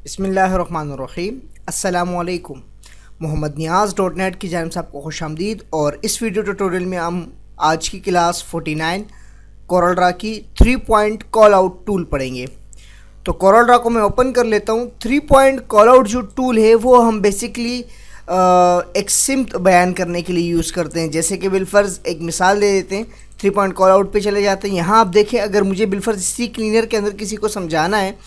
बिस्मिल्लाहिर्रहमानिर्रहीम। अस्सलामुअलैकुम। मोहम्मद नियाज़ .net की जानिब से आपको खुशामदीद। और इस वीडियो ट्यूटोरियल में हम आज की क्लास 49 कोरल की 3 पॉइंट कॉल आउट टूल पढ़ेंगे। तो कोरल को मैं ओपन कर लेता हूँ। 3 पॉइंट कॉल आउट जो टूल है वो हम बेसिकली एक सिम्त बयान करने के लिए यूज़ करते हैं। जैसे कि बिलफर्ज एक मिसाल दे देते हैं, 3 पॉइंट कॉल आउट पे चले जाते हैं। यहाँ आप देखें, अगर मुझे बिलफर्ज सी क्लीनर के अंदर किसी को समझाना है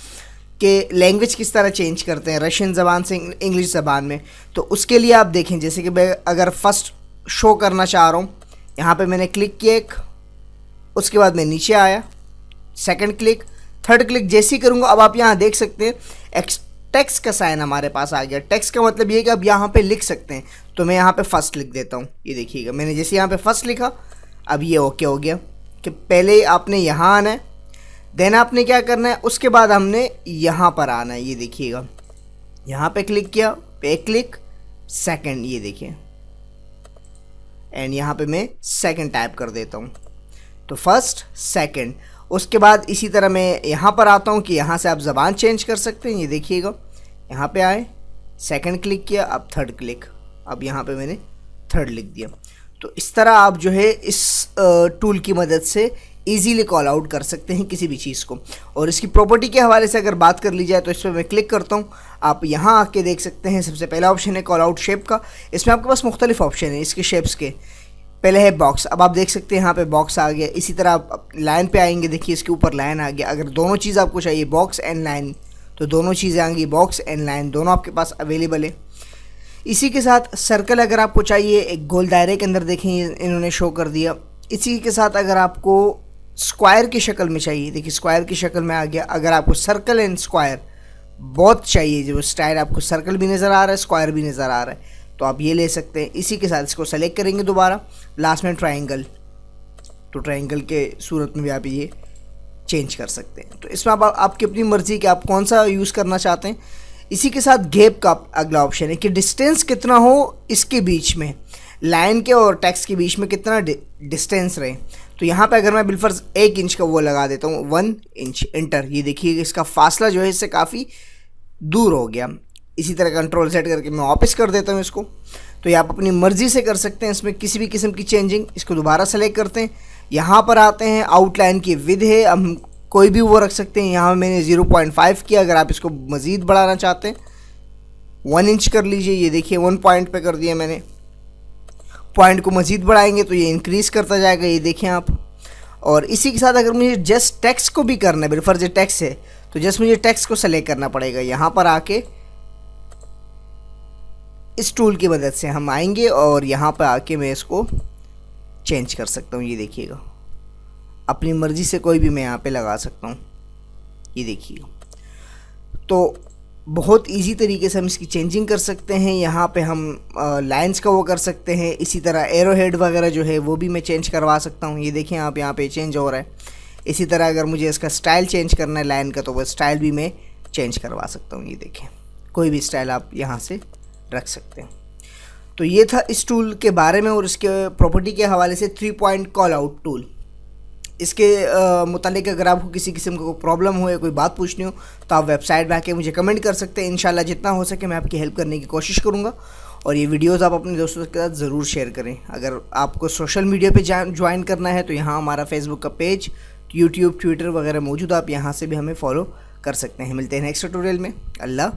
कि लैंग्वेज किस तरह चेंज करते हैं रशियन ज़बान से इंग्लिश ज़बान में, तो उसके लिए आप देखें, जैसे कि मैं अगर फर्स्ट शो करना चाह रहा हूँ, यहाँ पे मैंने क्लिक किया एक, उसके बाद मैं नीचे आया, सेकंड क्लिक, थर्ड क्लिक जैसे ही करूँगा, अब आप यहाँ देख सकते हैं टेक्स्ट का साइन हमारे पास आ गया। टेक्स्ट का मतलब ये है कि अब यहाँ पे लिख सकते हैं। तो मैं यहाँ पे फर्स्ट लिख देता हूँ। ये देखिएगा, मैंने जैसे यहाँ पे फर्स्ट लिखा, अब ये ओके हो गया कि पहले आपने यहाँ आना है, देन आपने क्या करना है, उसके बाद हमने यहाँ पर आना है। ये देखिएगा, यहाँ पे क्लिक किया, पे क्लिक, सेकंड, ये देखिए, एंड यहाँ पे मैं सेकंड टाइप कर देता हूँ। तो फर्स्ट, सेकंड। उसके बाद इसी तरह मैं यहाँ पर आता हूँ कि यहाँ से आप ज़बान चेंज कर सकते हैं। ये देखिएगा, यहाँ पे आए, सेकंड क्लिक किया, अब थर्ड क्लिक, अब यहाँ पे मैंने थर्ड लिख दिया। तो इस तरह आप जो है इस टूल की मदद से इजीली कॉल आउट कर सकते हैं किसी भी चीज़ को। और इसकी प्रॉपर्टी के हवाले से अगर बात कर ली जाए तो इस पर मैं क्लिक करता हूँ। आप यहाँ आके देख सकते हैं, सबसे पहला ऑप्शन है कॉल आउट शेप का। इसमें आपके पास मुख्तलिफ ऑप्शन है इसके शेप्स के। पहले है बॉक्स, अब आप देख सकते हैं यहाँ पे बॉक्स आ गया। इसी तरह आप लाइन पे आएंगे, देखिए इसके ऊपर लाइन आ गया। अगर दोनों चीज़ आपको चाहिए, बॉक्स एंड लाइन, तो दोनों चीज़ें आएंगी, बॉक्स एंड लाइन दोनों आपके पास अवेलेबल है। इसी के साथ सर्कल अगर आपको चाहिए, एक गोल दायरे के अंदर देखें इन्होंने शो कर दिया। इसी के साथ अगर आपको स्क्वायर की शक्ल में चाहिए, देखिए स्क्वायर की शक्ल में आ गया। अगर आपको सर्कल एंड स्क्वायर बहुत चाहिए, जो स्टाइल आपको सर्कल भी नज़र आ रहा है, स्क्वायर भी नज़र आ रहा है, तो आप ये ले सकते हैं। इसी के साथ इसको सेलेक्ट करेंगे दोबारा, लास्ट में ट्रायंगल, तो ट्रायंगल के सूरत में भी आप ये चेंज कर सकते हैं। तो इसमें आपकी अपनी मर्ज़ी कि आप कौन सा यूज़ करना चाहते हैं। इसी के साथ गैप का अगला ऑप्शन है कि डिस्टेंस कितना हो इसके बीच में, लाइन के और टेक्स्ट के बीच में कितना डिस्टेंस रहे। तो यहाँ पे अगर मैं बिलफर्ज 1 इंच का वो लगा देता हूँ, 1 इंच, इंटर, ये देखिए इसका फासला जो है इससे काफ़ी दूर हो गया। इसी तरह कंट्रोल सेट करके मैं वापस कर देता हूँ इसको। तो ये आप अपनी मर्ज़ी से कर सकते हैं इसमें किसी भी किस्म की चेंजिंग। इसको दोबारा सेलेक्ट करते हैं, यहाँ पर आते हैं, आउटलाइन की विड्थ है, हम कोई भी वो रख सकते हैं। यहाँ मैंने 0.5 किया। अगर आप इसको मज़ीद बढ़ाना चाहते हैं 1 इंच कर लीजिए। ये देखिए 1 पॉइंट पे कर दिया मैंने। पॉइंट को मज़ीद बढ़ाएंगे तो ये इंक्रीज़ करता जाएगा, ये देखें आप। और इसी के साथ अगर मुझे जस्ट टेक्स्ट को भी करना है, बिलफर्ज टेक्स्ट है, तो जस्ट मुझे टेक्स्ट को सेलेक्ट करना पड़ेगा। यहाँ पर आके इस टूल की मदद से हम आएंगे और यहाँ पर आके मैं इसको चेंज कर सकता हूँ। ये देखिएगा, अपनी मर्ज़ी से कोई भी मैं यहाँ पे लगा सकता हूँ। ये देखिए, तो बहुत इजी तरीके से हम इसकी चेंजिंग कर सकते हैं। यहाँ पे हम लाइंस का वो कर सकते हैं। इसी तरह एरो हेड वगैरह जो है वो भी मैं चेंज करवा सकता हूँ। ये देखें आप, यहाँ पे चेंज हो रहा है। इसी तरह अगर मुझे इसका स्टाइल चेंज करना है लाइन का, तो वो स्टाइल भी मैं चेंज करवा सकता हूँ। ये देखें, कोई भी स्टाइल आप यहाँ से रख सकते हैं। तो ये था इस टूल के बारे में और इसके प्रॉपर्टी के हवाले से 3 पॉइंट कॉल आउट टूल। इसके मुतालिक अगर आपको किसी किस्म का कोई प्रॉब्लम हो या कोई बात पूछनी हो तो आप वेबसाइट पे आके मुझे कमेंट कर सकते हैं। इंशाल्लाह जितना हो सके मैं आपकी हेल्प करने की कोशिश करूँगा। और ये वीडियोस आप अपने दोस्तों के साथ ज़रूर शेयर करें। अगर आपको सोशल मीडिया पे ज्वाइन करना है तो यहाँ हमारा फेसबुक का पेज, यूट्यूब, ट्विटर वगैरह मौजूद, आप यहाँ से भी हमें फॉलो कर सकते हैं। मिलते हैं नेक्स्ट ट्यूटोरियल में। अल्लाह